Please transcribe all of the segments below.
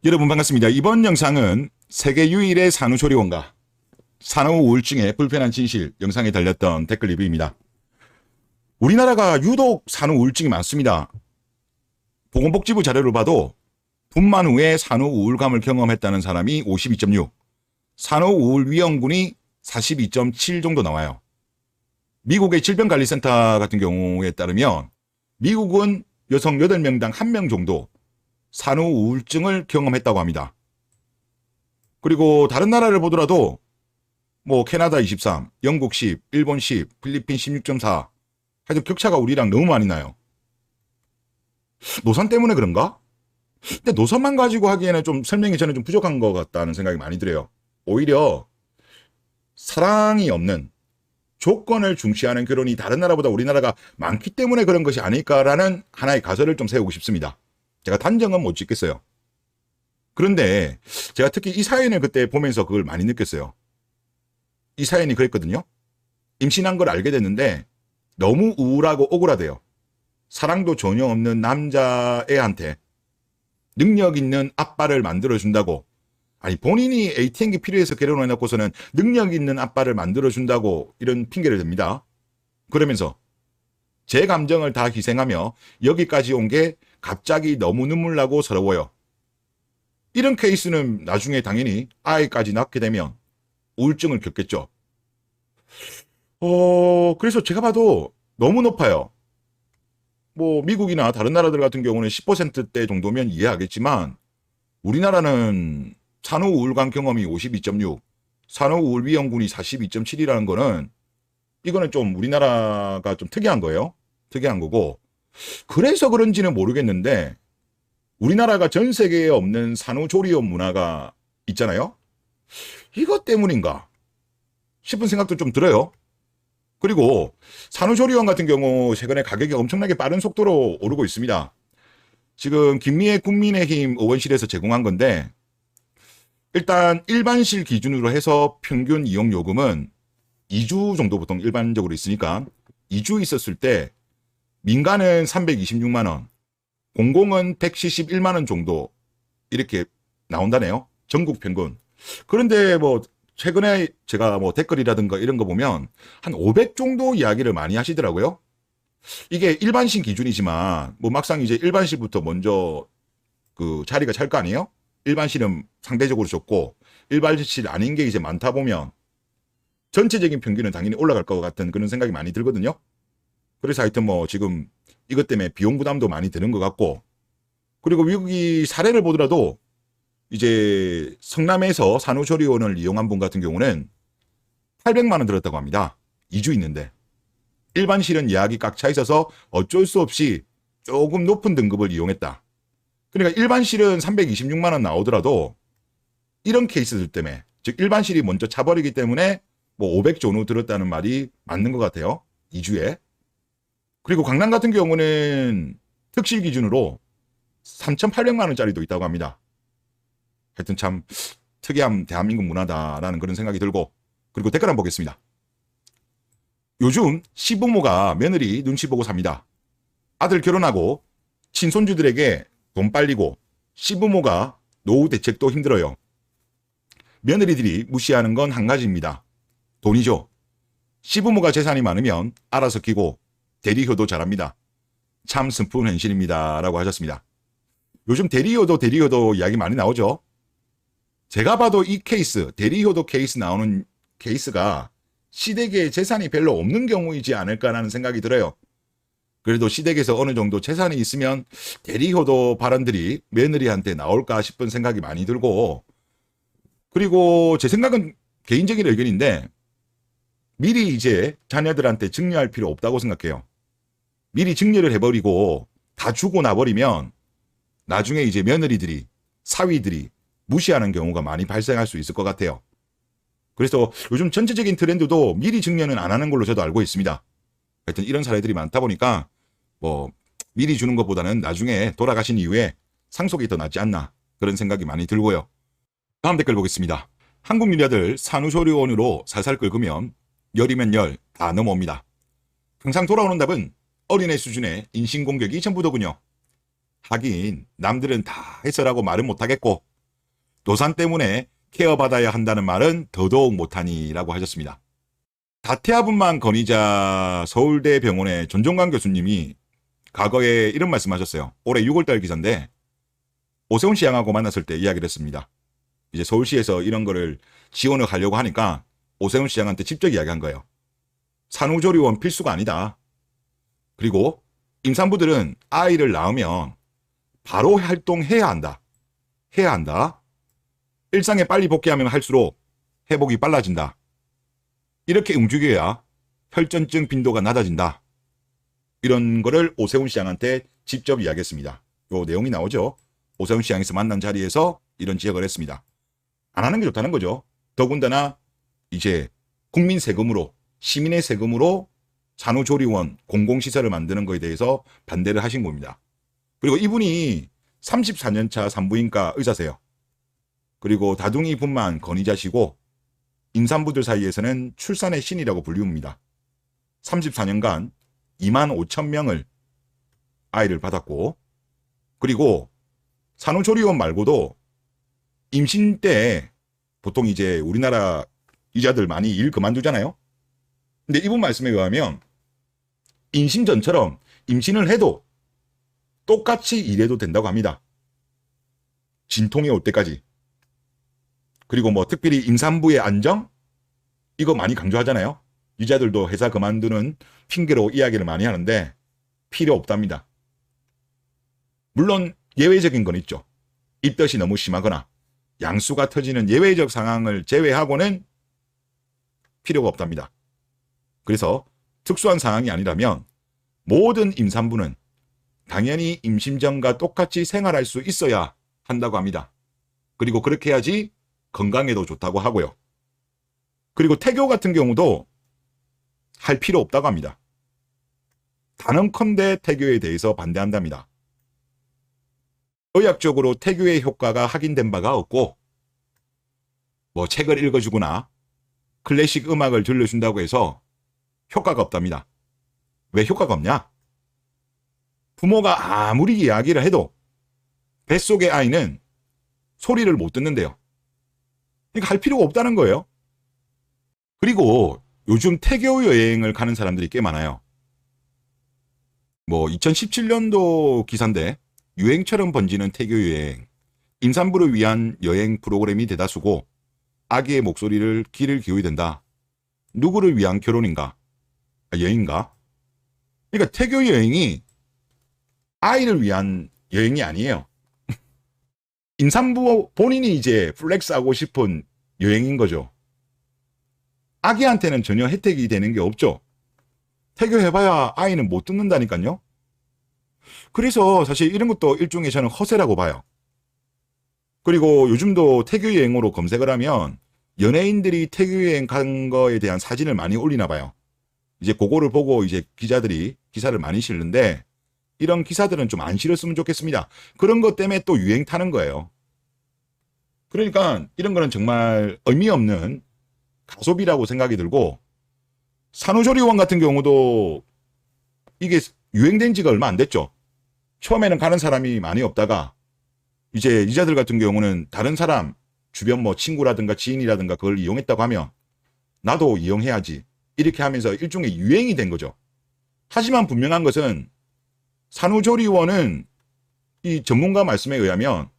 여러분 반갑습니다. 이번 영상은 세계 유일의 산후조리원과 산후우울증의 불편한 진실 영상에 달렸던 댓글 리뷰입니다. 우리나라가 유독 산후우울증이 많습니다. 보건복지부 자료를 봐도 분만 후에 산후우울감을 경험했다는 사람이 52.6, 산후우울위험군이 42.7 정도 나와요. 미국의 질병관리센터 같은 경우에 따르면 미국은 여성 8명당 1명 정도 산후우울증을 경험했다고 합니다. 그리고 다른 나라를 보더라도 캐나다 23, 영국 10, 일본 10, 필리핀 16.4 하여튼 격차가 우리랑 너무 많이 나요. 노산 때문에 그런가? 근데 노산만 가지고 하기에는 좀 설명이 저는 좀 부족한 것 같다는 생각이 많이 들어요. 오히려 사랑이 없는 조건을 중시하는 결혼이 다른 나라보다 우리나라가 많기 때문에 그런 것이 아닐까라는 하나의 가설을 좀 세우고 싶습니다. 제가 단정은 못 짓겠어요. 그런데 제가 특히 이 사연을 그때 보면서 그걸 많이 느꼈어요. 이 사연이 그랬거든요. 임신한 걸 알게 됐는데 너무 우울하고 억울하대요. 사랑도 전혀 없는 남자애한테 능력 있는 아빠를 만들어준다고, 아니 본인이 ATM기 필요해서 결혼해놓고서는 능력 있는 아빠를 만들어준다고 이런 핑계를 댑니다. 그러면서 제 감정을 다 희생하며 여기까지 온 게 갑자기 너무 눈물 나고 서러워요. 이런 케이스는 나중에 당연히 아이까지 낳게 되면 우울증을 겪겠죠. 그래서 제가 봐도 너무 높아요. 미국이나 다른 나라들 같은 경우는 10%대 정도면 이해하겠지만 우리나라는 산후우울감 경험이 52.6, 산후우울위험군이 42.7이라는 거는 이거는 좀 우리나라가 좀 특이한 거예요. 특이한 거고. 그래서 그런지는 모르겠는데 우리나라가 전 세계에 없는 산후조리원 문화가 있잖아요. 이것 때문인가 싶은 생각도 좀 들어요. 그리고 산후조리원 같은 경우 최근에 가격이 엄청나게 빠른 속도로 오르고 있습니다. 지금 김미애 국민의힘 의원실에서 제공한 건데 일단 일반실 기준으로 해서 평균 이용 요금은 2주 정도 보통 일반적으로 있으니까 2주 있었을 때 민간은 326만 원, 공공은 171만 원 정도 이렇게 나온다네요. 전국 평균. 그런데 최근에 제가 댓글이라든가 이런 거 보면 한 500 정도 이야기를 많이 하시더라고요. 이게 일반실 기준이지만 막상 이제 일반실부터 먼저 그 자리가 찰 거 아니에요? 일반실은 상대적으로 적고 일반실 아닌 게 이제 많다 보면 전체적인 평균은 당연히 올라갈 것 같은 그런 생각이 많이 들거든요. 그래서 하여튼 지금 이것 때문에 비용 부담도 많이 드는 것 같고, 그리고 미국이 사례를 보더라도 이제 성남에서 산후조리원을 이용한 분 같은 경우는 800만 원 들었다고 합니다. 2주 있는데. 일반실은 예약이 꽉 차 있어서 어쩔 수 없이 조금 높은 등급을 이용했다. 그러니까 일반실은 326만 원 나오더라도 이런 케이스들 때문에, 즉 일반실이 먼저 차버리기 때문에 500 전후 들었다는 말이 맞는 것 같아요. 2주에. 그리고 강남 같은 경우는 특실 기준으로 3,800만 원짜리도 있다고 합니다. 하여튼 참 특이한 대한민국 문화다라는 그런 생각이 들고, 그리고 댓글 한번 보겠습니다. 요즘 시부모가 며느리 눈치 보고 삽니다. 아들 결혼하고 친손주들에게 돈 빨리고 시부모가 노후 대책도 힘들어요. 며느리들이 무시하는 건 한 가지입니다. 돈이죠. 시부모가 재산이 많으면 알아서 끼고 대리효도 잘합니다. 참 슬픈 현실입니다. 라고 하셨습니다. 요즘 대리효도 이야기 많이 나오죠. 제가 봐도 이 케이스, 대리효도 케이스 나오는 케이스가 시댁에 재산이 별로 없는 경우이지 않을까라는 생각이 들어요. 그래도 시댁에서 어느 정도 재산이 있으면 대리효도 발언들이 며느리한테 나올까 싶은 생각이 많이 들고, 그리고 제 생각은 개인적인 의견인데 미리 이제 자녀들한테 증여할 필요 없다고 생각해요. 미리 증여를 해버리고 다 주고 나버리면 나중에 이제 며느리들이, 사위들이 무시하는 경우가 많이 발생할 수 있을 것 같아요. 그래서 요즘 전체적인 트렌드도 미리 증여는 안 하는 걸로 저도 알고 있습니다. 하여튼 이런 사례들이 많다 보니까 미리 주는 것보다는 나중에 돌아가신 이후에 상속이 더 낫지 않나 그런 생각이 많이 들고요. 다음 댓글 보겠습니다. 한국 여자들 산후조리원으로 살살 긁으면 열이면 열 다 넘어옵니다. 항상 돌아오는 답은 어린애 수준의 인신공격이 전부더군요. 하긴 남들은 다 해설하고 말은 못하겠고 도산 때문에 케어받아야 한다는 말은 더더욱 못하니라고 하셨습니다. 다태아분만 건의자 서울대 병원의 전종관 교수님이 과거에 이런 말씀하셨어요. 올해 6월달 기사인데 오세훈 시장하고 만났을 때 이야기를 했습니다. 이제 서울시에서 이런 거를 지원을 하려고 하니까 오세훈 시장한테 직접 이야기한 거예요. 산후조리원 필수가 아니다. 그리고 임산부들은 아이를 낳으면 바로 활동해야 한다. 해야 한다. 일상에 빨리 복귀하면 할수록 회복이 빨라진다. 이렇게 움직여야 혈전증 빈도가 낮아진다. 이런 거를 오세훈 시장한테 직접 이야기했습니다. 요 내용이 나오죠. 오세훈 시장에서 만난 자리에서 이런 지적을 했습니다. 안 하는 게 좋다는 거죠. 더군다나 이제 국민 세금으로, 시민의 세금으로 산후조리원 공공시설을 만드는 거에 대해서 반대를 하신 겁니다. 그리고 이분이 34년차 산부인과 의사세요. 그리고 다둥이 분만 건의자시고 임산부들 사이에서는 출산의 신이라고 불리웁니다. 34년간 25,000명을 아이를 받았고, 그리고 산후조리원 말고도 임신 때 보통 이제 우리나라 여자들 많이 일 그만두잖아요. 근데 이분 말씀에 의하면 임신 전처럼 임신을 해도 똑같이 일해도 된다고 합니다. 진통이 올 때까지. 그리고 뭐 특별히 임산부의 안정? 이거 많이 강조하잖아요. 여자들도 회사 그만두는 핑계로 이야기를 많이 하는데 필요 없답니다. 물론 예외적인 건 있죠. 입덧이 너무 심하거나 양수가 터지는 예외적 상황을 제외하고는 필요가 없답니다. 그래서 특수한 상황이 아니라면 모든 임산부는 당연히 임신 전과 똑같이 생활할 수 있어야 한다고 합니다. 그리고 그렇게 해야지 건강에도 좋다고 하고요. 그리고 태교 같은 경우도 할 필요 없다고 합니다. 단언컨대 태교에 대해서 반대한답니다. 의학적으로 태교의 효과가 확인된 바가 없고, 뭐 책을 읽어주거나 클래식 음악을 들려준다고 해서 효과가 없답니다. 왜 효과가 없냐? 부모가 아무리 이야기를 해도 뱃속의 아이는 소리를 못 듣는데요. 그러니까 할 필요가 없다는 거예요. 그리고 요즘 태교 여행을 가는 사람들이 꽤 많아요. 뭐 2017년도 기사인데 유행처럼 번지는 태교 여행, 임산부를 위한 여행 프로그램이 대다수고 아기의 목소리를 귀를 기울여야 된다. 누구를 위한 결혼인가? 여행인가? 그러니까 태교 여행이 아이를 위한 여행이 아니에요. 임산부 본인이 이제 플렉스하고 싶은 여행인 거죠. 아기한테는 전혀 혜택이 되는 게 없죠. 태교해봐야 아이는 못 듣는다니까요. 그래서 사실 이런 것도 일종의 저는 허세라고 봐요. 그리고 요즘도 태교 여행으로 검색을 하면 연예인들이 태교 여행 간 거에 대한 사진을 많이 올리나 봐요. 이제 그거를 보고 이제 기자들이 기사를 많이 실는데 이런 기사들은 좀 안 실었으면 좋겠습니다. 그런 것 때문에 또 유행 타는 거예요. 그러니까 이런 거는 정말 의미 없는 가소비라고 생각이 들고, 산후조리원 같은 경우도 이게 유행된 지가 얼마 안 됐죠. 처음에는 가는 사람이 많이 없다가 이제 이자들 같은 경우는 다른 사람 주변 뭐 친구라든가 지인이라든가 그걸 이용했다고 하면 나도 이용해야지 이렇게 하면서 일종의 유행이 된 거죠. 하지만 분명한 것은 산후조리원은 이 전문가 말씀에 의하면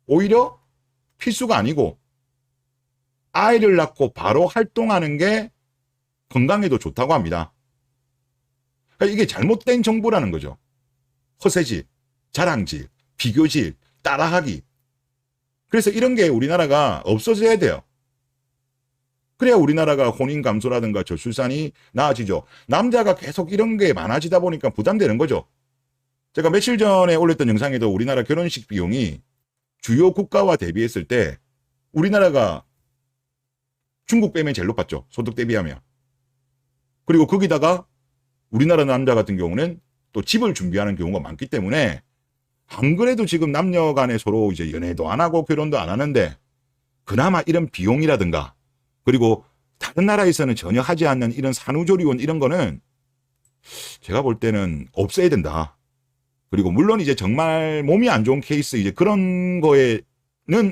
오히려 필수가 아니고 아이를 낳고 바로 활동하는 게 건강에도 좋다고 합니다. 그러니까 이게 잘못된 정보라는 거죠. 허세질, 자랑질, 비교질, 따라하기. 그래서 이런 게 우리나라가 없어져야 돼요. 그래야 우리나라가 혼인 감소라든가 저출산이 나아지죠. 남자가 계속 이런 게 많아지다 보니까 부담되는 거죠. 제가 며칠 전에 올렸던 영상에도 우리나라 결혼식 비용이 주요 국가와 대비했을 때 우리나라가 중국 빼면 제일 높았죠. 소득 대비하면. 그리고 거기다가 우리나라 남자 같은 경우는 또 집을 준비하는 경우가 많기 때문에 안 그래도 지금 남녀 간에 서로 이제 연애도 안 하고 결혼도 안 하는데 그나마 이런 비용이라든가 그리고 다른 나라에서는 전혀 하지 않는 이런 산후조리원 이런 거는 제가 볼 때는 없애야 된다. 그리고 물론 이제 정말 몸이 안 좋은 케이스 이제 그런 거에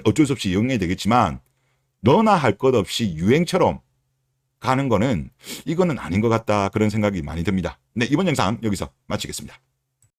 어쩔 수 없이 이용해야 되겠지만 너나 할 것 없이 유행처럼 가는 거는 이거는 아닌 것 같다 그런 생각이 많이 듭니다. 네, 이번 영상 여기서 마치겠습니다.